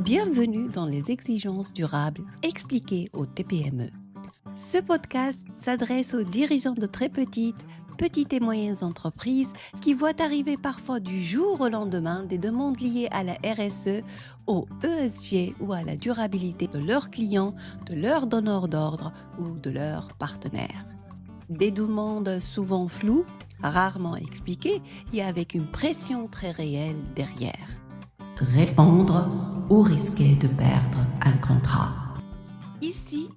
Bienvenue dans les exigences durables expliquées aux TPME. Ce podcast s'adresse aux dirigeants de très petites et moyennes entreprises qui voient arriver parfois du jour au lendemain des demandes liées à la RSE, au ESG ou à la durabilité de leurs clients, de leurs donneurs d'ordre ou de leurs partenaires. Des demandes souvent floues, rarement expliquées et avec une pression très réelle derrière. Répondre ou risquer de perdre un contrat. Ici,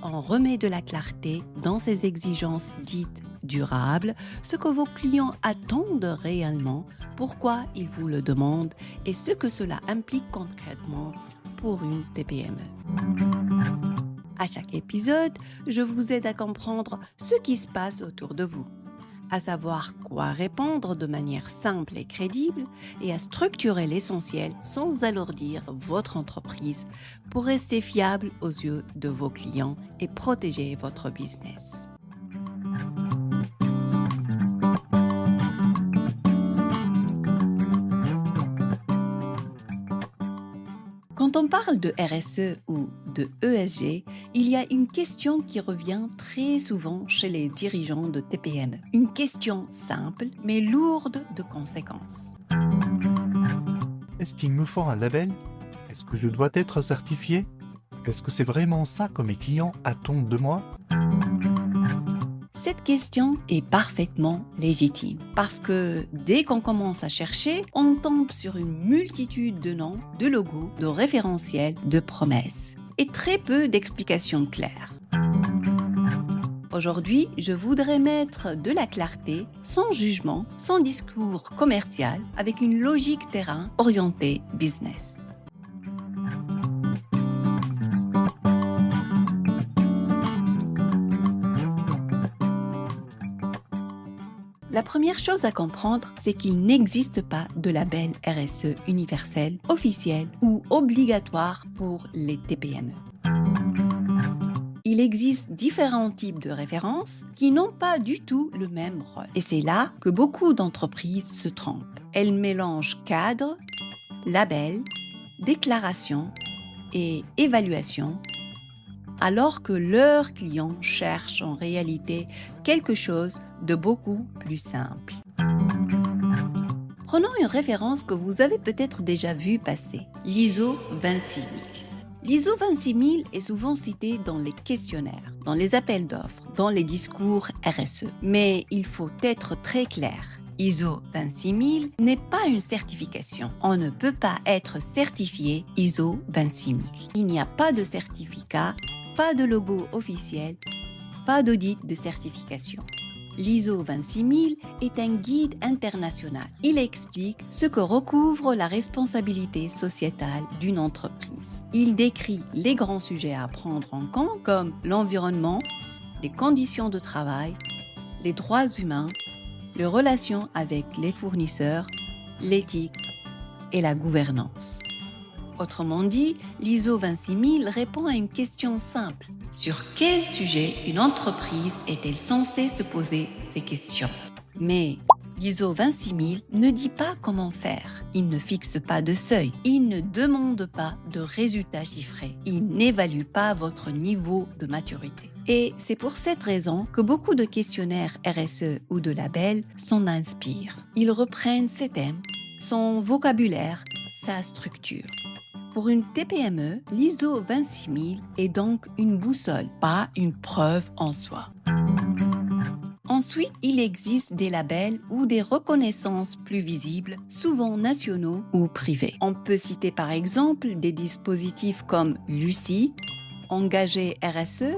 on remet de la clarté dans ces exigences dites durables, ce que vos clients attendent réellement, pourquoi ils vous le demandent et ce que cela implique concrètement pour une TPME. À chaque épisode, je vous aide à comprendre ce qui se passe autour de vous, à savoir quoi répondre de manière simple et crédible et à structurer l'essentiel sans alourdir votre entreprise pour rester fiable aux yeux de vos clients et protéger votre business. Quand on parle de RSE ou de ESG, il y a une question qui revient très souvent chez les dirigeants de TPME. Une question simple, mais lourde de conséquences. Est-ce qu'il me faut un label? Est-ce que je dois être certifié? Est-ce que c'est vraiment ça que mes clients attendent de moi? Cette question est parfaitement légitime parce que dès qu'on commence à chercher, on tombe sur une multitude de noms, de logos, de référentiels, de promesses et très peu d'explications claires. Aujourd'hui, je voudrais mettre de la clarté, sans jugement, sans discours commercial, avec une logique terrain orientée business. La première chose à comprendre, c'est qu'il n'existe pas de label RSE universel, officiel ou obligatoire pour les TPME. Il existe différents types de références qui n'ont pas du tout le même rôle. Et c'est là que beaucoup d'entreprises se trompent. Elles mélangent cadre, label, déclaration et évaluation, alors que leurs clients cherchent en réalité quelque chose de beaucoup plus simple. Prenons une référence que vous avez peut-être déjà vue passer, l'ISO 26000. L'ISO 26000 est souvent cité dans les questionnaires, dans les appels d'offres, dans les discours RSE. Mais il faut être très clair. ISO 26000 n'est pas une certification. On ne peut pas être certifié ISO 26000. Il n'y a pas de certificat, pas de logo officiel, pas d'audit de certification. L'ISO 26000 est un guide international. Il explique ce que recouvre la responsabilité sociétale d'une entreprise. Il décrit les grands sujets à prendre en compte comme l'environnement, les conditions de travail, les droits humains, les relations avec les fournisseurs, l'éthique et la gouvernance. Autrement dit, l'ISO 26000 répond à une question simple. Sur quel sujet une entreprise est-elle censée se poser ces questions? Mais l'ISO 26000 ne dit pas comment faire. Il ne fixe pas de seuil. Il ne demande pas de résultats chiffrés. Il n'évalue pas votre niveau de maturité. Et c'est pour cette raison que beaucoup de questionnaires RSE ou de labels s'en inspirent. Ils reprennent ses thèmes, son vocabulaire, sa structure. Pour une TPME, l'ISO 26000 est donc une boussole, pas une preuve en soi. Ensuite, il existe des labels ou des reconnaissances plus visibles, souvent nationaux ou privés. On peut citer par exemple des dispositifs comme l'UCI, Engagé RSE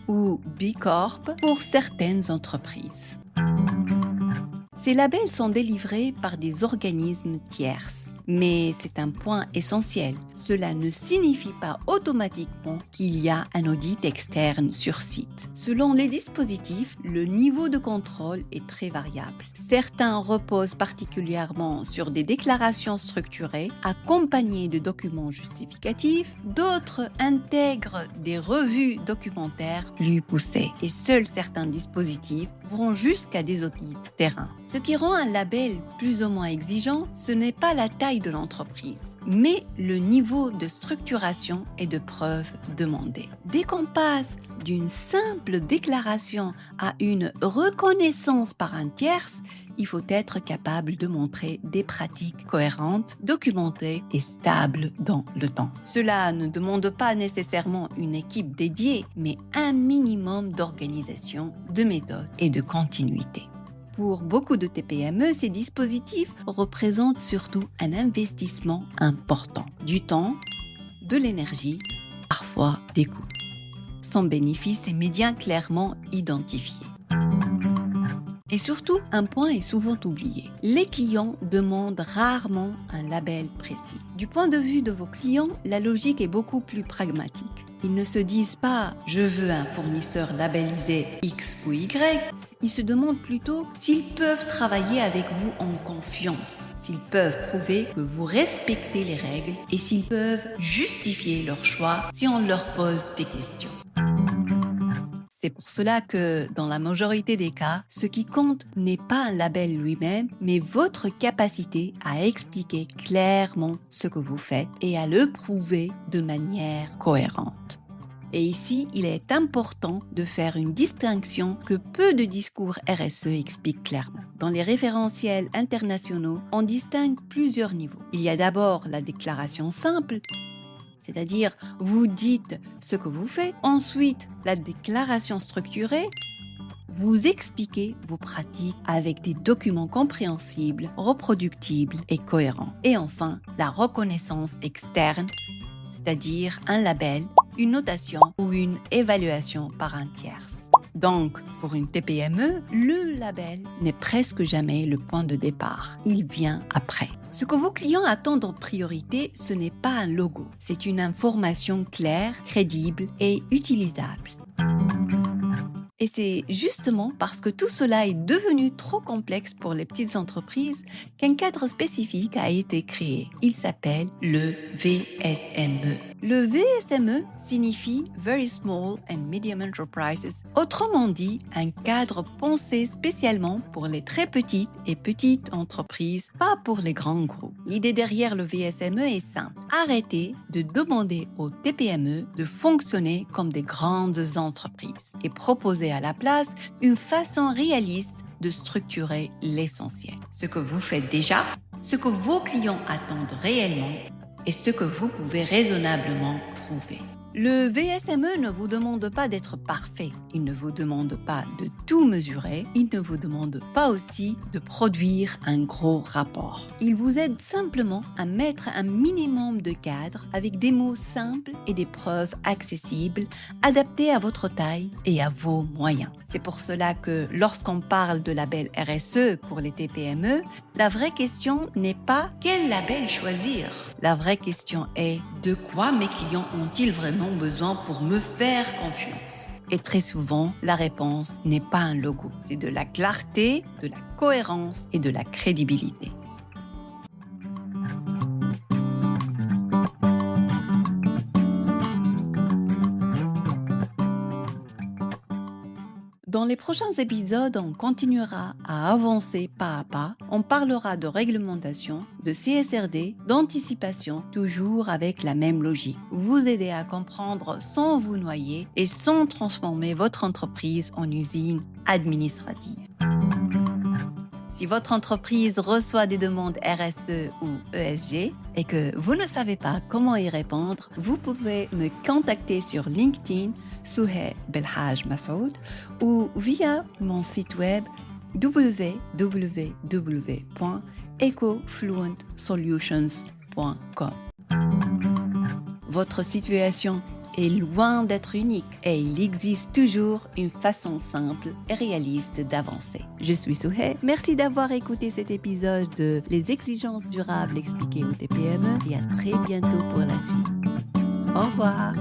ou B Corp pour certaines entreprises. Ces labels sont délivrés par des organismes tierces. Mais c'est un point essentiel. Cela ne signifie pas automatiquement qu'il y a un audit externe sur site. Selon les dispositifs, le niveau de contrôle est très variable. Certains reposent particulièrement sur des déclarations structurées, accompagnées de documents justificatifs. D'autres intègrent des revues documentaires plus poussées. Et seuls certains dispositifs vont jusqu'à des audits terrain. Ce qui rend un label plus ou moins exigeant, ce n'est pas la taille de l'entreprise, mais le niveau de structuration et de preuves demandées. Dès qu'on passe d'une simple déclaration à une reconnaissance par un tierce, il faut être capable de montrer des pratiques cohérentes, documentées et stables dans le temps. Cela ne demande pas nécessairement une équipe dédiée, mais un minimum d'organisation, de méthode et de continuité. Pour beaucoup de TPME, ces dispositifs représentent surtout un investissement important. Du temps, de l'énergie, parfois des coûts. Son bénéfice est bien clairement identifié. Et surtout, un point est souvent oublié. Les clients demandent rarement un label précis. Du point de vue de vos clients, la logique est beaucoup plus pragmatique. Ils ne se disent pas « je veux un fournisseur labellisé X ou Y ». Ils se demandent plutôt s'ils peuvent travailler avec vous en confiance, s'ils peuvent prouver que vous respectez les règles et s'ils peuvent justifier leur choix si on leur pose des questions. C'est pour cela que, dans la majorité des cas, ce qui compte n'est pas un label lui-même, mais votre capacité à expliquer clairement ce que vous faites et à le prouver de manière cohérente. Et ici, il est important de faire une distinction que peu de discours RSE expliquent clairement. Dans les référentiels internationaux, on distingue plusieurs niveaux. Il y a d'abord la déclaration simple, c'est-à-dire vous dites ce que vous faites. Ensuite, la déclaration structurée, vous expliquez vos pratiques avec des documents compréhensibles, reproductibles et cohérents. Et enfin, la reconnaissance externe, c'est-à-dire un label, une notation ou une évaluation par un tierce. Donc, pour une TPME, le label n'est presque jamais le point de départ. Il vient après. Ce que vos clients attendent en priorité, ce n'est pas un logo. C'est une information claire, crédible et utilisable. Et c'est justement parce que tout cela est devenu trop complexe pour les petites entreprises qu'un cadre spécifique a été créé. Il s'appelle le VSME. Le VSME signifie Very Small and Medium Enterprises. Autrement dit, un cadre pensé spécialement pour les très petites et petites entreprises, pas pour les grands groupes. L'idée derrière le VSME est simple. Arrêtez de demander aux TPME de fonctionner comme des grandes entreprises et proposer à la place une façon réaliste de structurer l'essentiel. Ce que vous faites déjà, ce que vos clients attendent réellement et ce que vous pouvez raisonnablement prouver. Le VSME ne vous demande pas d'être parfait, il ne vous demande pas de tout mesurer, il ne vous demande pas aussi de produire un gros rapport. Il vous aide simplement à mettre un minimum de cadre avec des mots simples et des preuves accessibles, adaptées à votre taille et à vos moyens. C'est pour cela que lorsqu'on parle de label RSE pour les TPME, la vraie question n'est pas quel label choisir. La vraie question est de quoi mes clients ont-ils vraiment besoin pour me faire confiance? Et très souvent, la réponse n'est pas un logo. C'est de la clarté, de la cohérence et de la crédibilité. Dans les prochains épisodes, on continuera à avancer pas à pas. On parlera de réglementation, de CSRD, d'anticipation, toujours avec la même logique. Vous aider à comprendre sans vous noyer et sans transformer votre entreprise en usine administrative. Si votre entreprise reçoit des demandes RSE ou ESG et que vous ne savez pas comment y répondre, vous pouvez me contacter sur LinkedIn Souheh Belhaj Massoud ou via mon site web www.ecofluentsolutions.com. Votre situation est loin d'être unique et il existe toujours une façon simple et réaliste d'avancer. Je suis Souheh, merci d'avoir écouté cet épisode de Les exigences durables expliquées aux TPME et à très bientôt pour la suite. Au revoir.